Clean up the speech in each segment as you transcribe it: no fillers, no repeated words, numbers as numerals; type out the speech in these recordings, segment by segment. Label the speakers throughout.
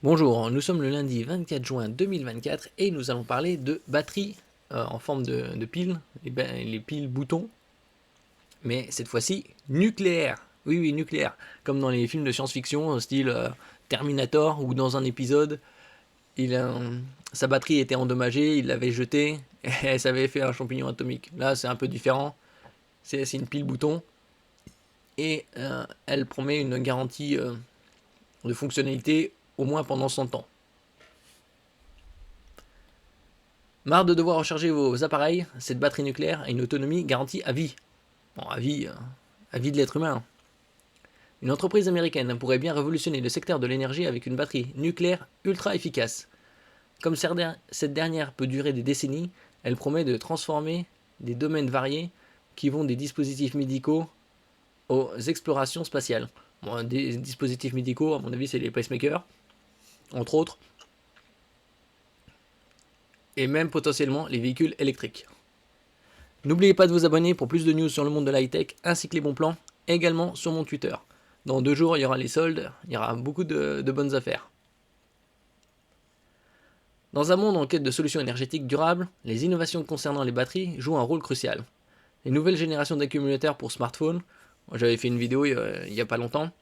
Speaker 1: Bonjour, nous sommes le lundi 24 juin 2024 et nous allons parler de batteries en forme de piles, les piles boutons, mais cette fois-ci nucléaires. Oui, oui, nucléaires. Comme dans les films de science-fiction, style Terminator, où dans un épisode, sa batterie était endommagée, il l'avait jetée et ça avait fait un champignon atomique. Là, c'est un peu différent. C'est une pile bouton et elle promet une garantie de fonctionnalité au moins pendant 100 ans. Marre de devoir recharger vos appareils, cette batterie nucléaire a une autonomie garantie à vie. Bon, à vie de l'être humain. Une entreprise américaine pourrait bien révolutionner le secteur de l'énergie avec une batterie nucléaire ultra efficace. Comme cette dernière peut durer des décennies, elle promet de transformer des domaines variés qui vont des dispositifs médicaux aux explorations spatiales. Bon, des dispositifs médicaux, à mon avis, c'est les pacemakers, entre autres, et même potentiellement les véhicules électriques. N'oubliez pas de vous abonner pour plus de news sur le monde de la high-tech ainsi que les bons plans, également sur mon Twitter. Dans 2 jours, il y aura les soldes, il y aura beaucoup de bonnes affaires. Dans un monde en quête de solutions énergétiques durables, les innovations concernant les batteries jouent un rôle crucial. Les nouvelles générations d'accumulateurs pour smartphones, j'avais fait une vidéo il n'y a pas longtemps,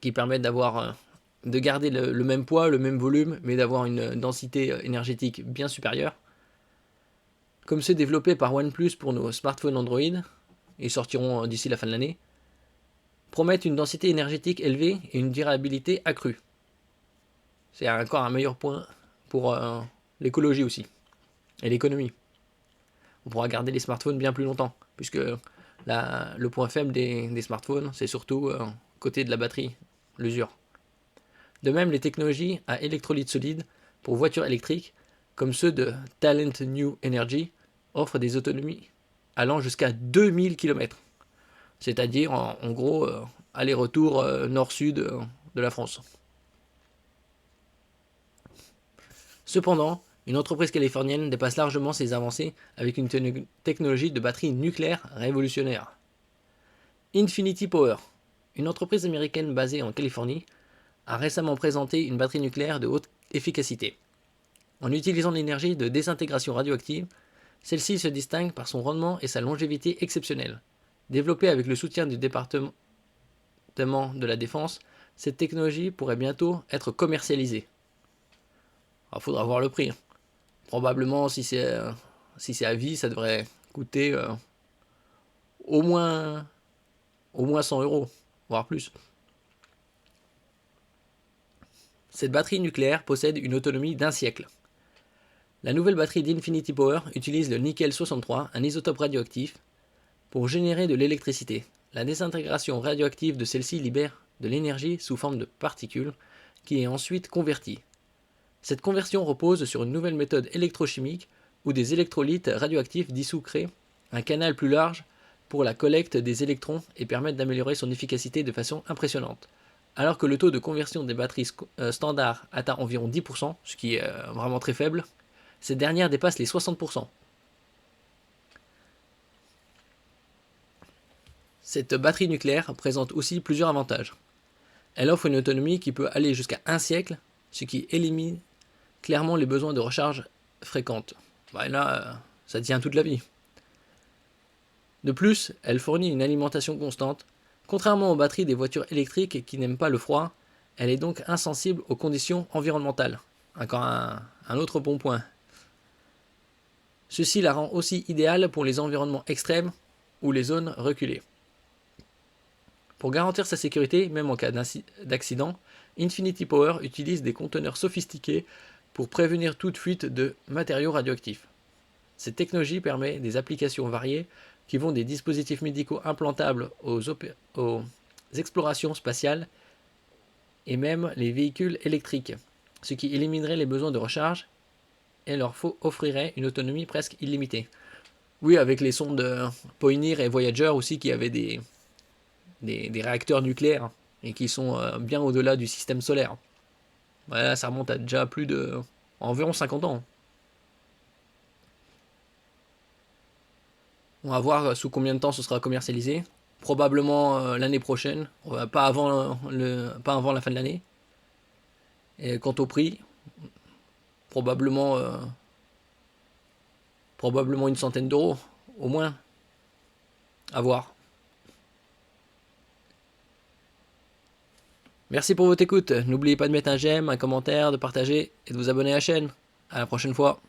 Speaker 1: qui permettent de garder le même poids, le même volume, mais d'avoir une densité énergétique bien supérieure. Comme ceux développés par OnePlus pour nos smartphones Android, ils sortiront d'ici la fin de l'année, promettent une densité énergétique élevée et une durabilité accrue. C'est encore un meilleur point pour l'écologie aussi, et l'économie. On pourra garder les smartphones bien plus longtemps, puisque le point faible des smartphones, c'est surtout côté de la batterie, l'usure. De même, les technologies à électrolyte solide pour voitures électriques, comme ceux de Talent New Energy, offrent des autonomies allant jusqu'à 2000 km. C'est-à-dire, en gros, aller-retour nord-sud de la France. Cependant, une entreprise californienne dépasse largement ces avancées avec une technologie de batterie nucléaire révolutionnaire. Infinity Power, une entreprise américaine basée en Californie, a récemment présenté une batterie nucléaire de haute efficacité. En utilisant l'énergie de désintégration radioactive, celle-ci se distingue par son rendement et sa longévité exceptionnelle. Développée avec le soutien du département de la Défense, cette technologie pourrait bientôt être commercialisée. Il faudra voir le prix. Probablement, si c'est à vie, ça devrait coûter au moins, au moins 100 euros, voire plus. Cette batterie nucléaire possède une autonomie d'1 siècle. La nouvelle batterie d'Infinity Power utilise le nickel 63, un isotope radioactif, pour générer de l'électricité. La désintégration radioactive de celle-ci libère de l'énergie sous forme de particules, qui est ensuite convertie. Cette conversion repose sur une nouvelle méthode électrochimique où des électrolytes radioactifs dissous créent un canal plus large pour la collecte des électrons et permettent d'améliorer son efficacité de façon impressionnante. Alors que le taux de conversion des batteries standards atteint environ 10%, ce qui est vraiment très faible, cette dernière dépasse les 60%. Cette batterie nucléaire présente aussi plusieurs avantages. Elle offre une autonomie qui peut aller jusqu'à 1 siècle, ce qui élimine clairement les besoins de recharge fréquentes. Là, ça tient toute la vie. De plus, elle fournit une alimentation constante. Contrairement aux batteries des voitures électriques qui n'aiment pas le froid, elle est donc insensible aux conditions environnementales. Encore un autre bon point. Ceci la rend aussi idéale pour les environnements extrêmes ou les zones reculées. Pour garantir sa sécurité, même en cas d'accident, Infinity Power utilise des conteneurs sophistiqués pour prévenir toute fuite de matériaux radioactifs. Cette technologie permet des applications variées qui vont des dispositifs médicaux implantables aux explorations spatiales et même les véhicules électriques, ce qui éliminerait les besoins de recharge et leur offrirait une autonomie presque illimitée. Oui, avec les sondes Pioneer et Voyager aussi qui avaient des réacteurs nucléaires et qui sont bien au-delà du système solaire. Voilà, ça remonte à déjà plus de environ 50 ans. On va voir sous combien de temps ce sera commercialisé. Probablement l'année prochaine, pas avant la fin de l'année. Et quant au prix, probablement une centaine d'euros, au moins. À voir. Merci pour votre écoute. N'oubliez pas de mettre un j'aime, un commentaire, de partager et de vous abonner à la chaîne. À la prochaine fois.